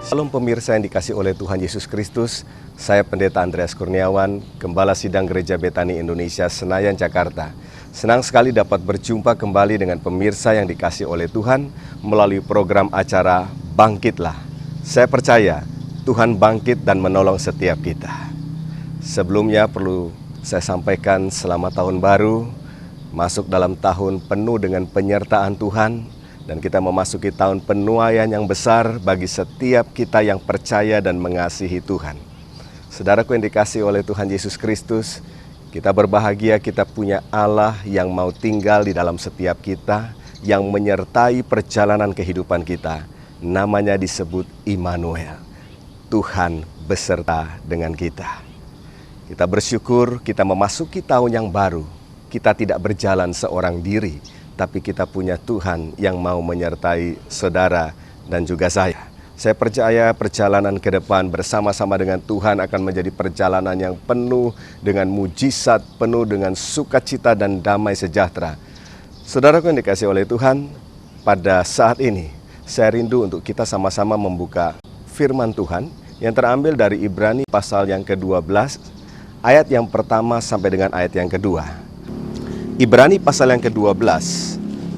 Shalom pemirsa yang dikasih oleh Tuhan Yesus Kristus. Saya Pendeta Andreas Kurniawan, Gembala Sidang Gereja Betani Indonesia, Senayan, Jakarta. Senang sekali dapat berjumpa kembali dengan pemirsa yang dikasih oleh Tuhan melalui program acara Bangkitlah. Saya percaya Tuhan bangkit dan menolong setiap kita. Sebelumnya perlu saya sampaikan selamat tahun baru, masuk dalam tahun penuh dengan penyertaan Tuhan. Dan kita memasuki tahun penuaian yang besar bagi setiap kita yang percaya dan mengasihi Tuhan. Saudaraku yang dikasihi oleh Tuhan Yesus Kristus, kita berbahagia kita punya Allah yang mau tinggal di dalam setiap kita, yang menyertai perjalanan kehidupan kita. Namanya disebut Immanuel, Tuhan beserta dengan kita. Kita bersyukur kita memasuki tahun yang baru. Kita tidak berjalan seorang diri, tapi kita punya Tuhan yang mau menyertai saudara dan juga saya. Saya percaya perjalanan ke depan bersama-sama dengan Tuhan akan menjadi perjalanan yang penuh dengan mujizat, penuh dengan sukacita dan damai sejahtera. Saudaraku yang dikasihi oleh Tuhan, pada saat ini saya rindu untuk kita sama-sama membuka firman Tuhan yang terambil dari Ibrani pasal yang ke-12, ayat yang pertama sampai dengan ayat yang kedua. Ibrani pasal yang ke-12,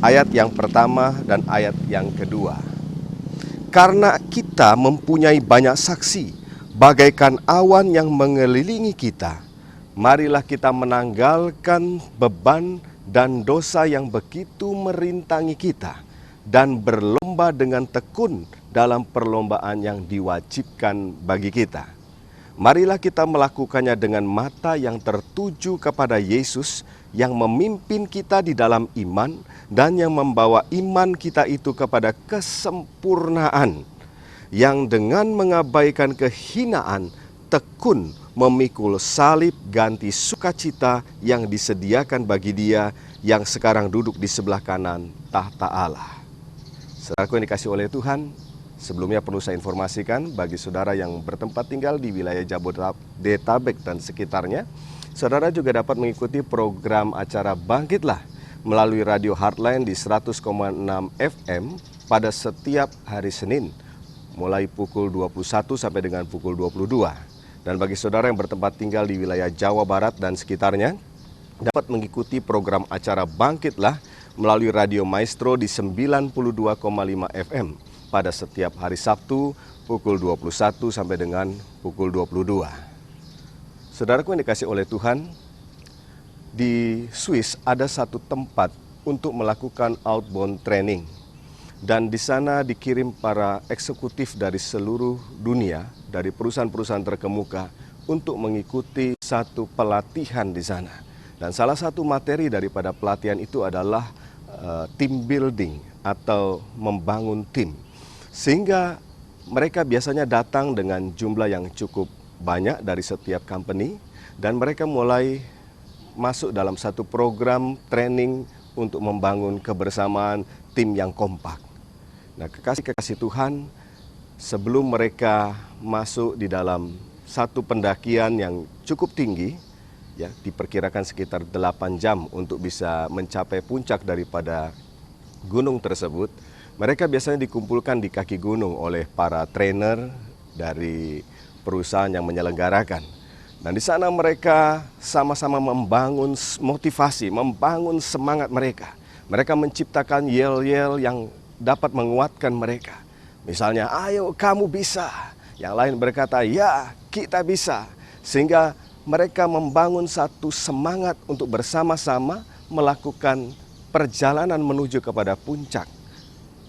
ayat yang pertama dan ayat yang kedua. Karena kita mempunyai banyak saksi, bagaikan awan yang mengelilingi kita, marilah kita menanggalkan beban dan dosa yang begitu merintangi kita, dan berlomba dengan tekun dalam perlombaan yang diwajibkan bagi kita. Marilah kita melakukannya dengan mata yang tertuju kepada Yesus yang memimpin kita di dalam iman dan yang membawa iman kita itu kepada kesempurnaan, yang dengan mengabaikan kehinaan tekun memikul salib ganti sukacita yang disediakan bagi Dia yang sekarang duduk di sebelah kanan tahta Allah. Saudaraku yang dikasihi oleh Tuhan, sebelumnya perlu saya informasikan bagi saudara yang bertempat tinggal di wilayah Jabodetabek dan sekitarnya, saudara juga dapat mengikuti program acara Bangkitlah melalui Radio Heartline di 100,6 FM pada setiap hari Senin, mulai pukul 21 sampai dengan pukul 22. Dan bagi saudara yang bertempat tinggal di wilayah Jawa Barat dan sekitarnya, dapat mengikuti program acara Bangkitlah melalui Radio Maestro di 92,5 FM pada setiap hari Sabtu pukul 21 sampai dengan pukul 22. Saudaraku yang dikasihi oleh Tuhan, di Swiss ada satu tempat untuk melakukan outbound training. Dan di sana dikirim para eksekutif dari seluruh dunia, dari perusahaan-perusahaan terkemuka untuk mengikuti satu pelatihan di sana. Dan salah satu materi daripada pelatihan itu adalah team building atau membangun tim. Sehingga mereka biasanya datang dengan jumlah yang cukup banyak dari setiap company, dan mereka mulai masuk dalam satu program training untuk membangun kebersamaan tim yang kompak. Nah, kekasih-kekasih Tuhan, sebelum mereka masuk di dalam satu pendakian yang cukup tinggi, ya, diperkirakan sekitar 8 jam untuk bisa mencapai puncak daripada gunung tersebut. Mereka biasanya dikumpulkan di kaki gunung oleh para trainer dari perusahaan yang menyelenggarakan. Dan di sana mereka sama-sama membangun motivasi, membangun semangat mereka. Mereka menciptakan yel-yel yang dapat menguatkan mereka. Misalnya, ayo kamu bisa. Yang lain berkata, ya kita bisa. Sehingga mereka membangun satu semangat untuk bersama-sama melakukan perjalanan menuju kepada puncak.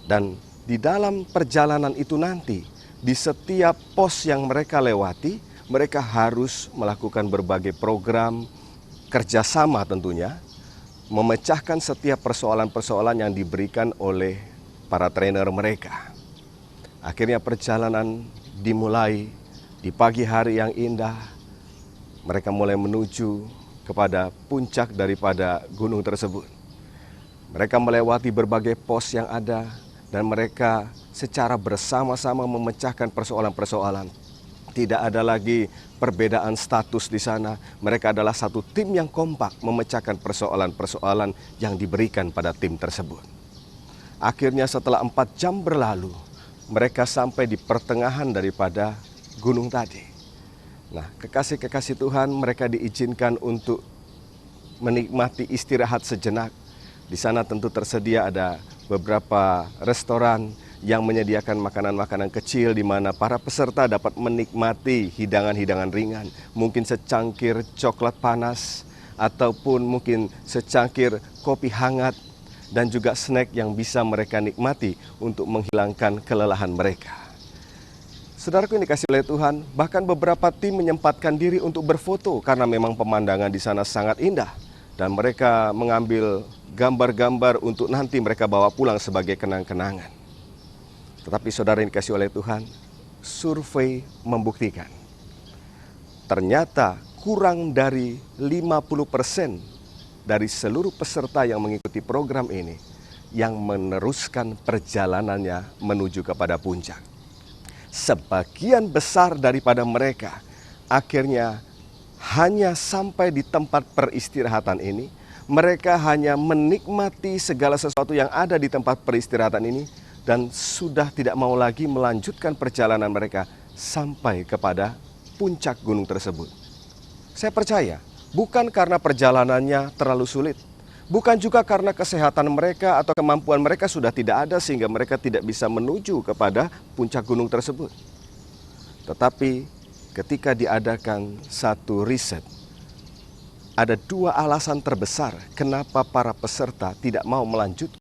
Dan di dalam perjalanan itu nanti, di setiap pos yang mereka lewati, mereka harus melakukan berbagai program kerjasama tentunya, memecahkan setiap persoalan-persoalan yang diberikan oleh para trainer mereka. Akhirnya perjalanan dimulai di pagi hari yang indah. Mereka mulai menuju kepada puncak daripada gunung tersebut. Mereka melewati berbagai pos yang ada, dan mereka secara bersama-sama memecahkan persoalan-persoalan. Tidak ada lagi perbedaan status di sana. Mereka adalah satu tim yang kompak memecahkan persoalan-persoalan yang diberikan pada tim tersebut. Akhirnya setelah 4 jam berlalu, mereka sampai di pertengahan daripada gunung tadi. Nah, kekasih-kekasih Tuhan, mereka diizinkan untuk menikmati istirahat sejenak. Di sana tentu tersedia ada beberapa restoran yang menyediakan makanan-makanan kecil di mana para peserta dapat menikmati hidangan-hidangan ringan, mungkin secangkir coklat panas ataupun mungkin secangkir kopi hangat dan juga snack yang bisa mereka nikmati untuk menghilangkan kelelahan mereka. Saudaraku yang dikasihi oleh Tuhan, bahkan beberapa tim menyempatkan diri untuk berfoto karena memang pemandangan di sana sangat indah. Dan mereka mengambil gambar-gambar untuk nanti mereka bawa pulang sebagai kenang-kenangan. Tetapi saudara yang dikasihi oleh Tuhan, survei membuktikan ternyata kurang dari 50% dari seluruh peserta yang mengikuti program ini yang meneruskan perjalanannya menuju kepada puncak. Sebagian besar daripada mereka akhirnya hanya sampai di tempat peristirahatan ini. Mereka hanya menikmati segala sesuatu yang ada di tempat peristirahatan ini dan sudah tidak mau lagi melanjutkan perjalanan mereka sampai kepada puncak gunung tersebut. Saya percaya bukan karena perjalanannya terlalu sulit, bukan juga karena kesehatan mereka atau kemampuan mereka sudah tidak ada sehingga mereka tidak bisa menuju kepada puncak gunung tersebut. Tetapi ketika diadakan satu riset, ada dua alasan terbesar kenapa para peserta tidak mau melanjutkan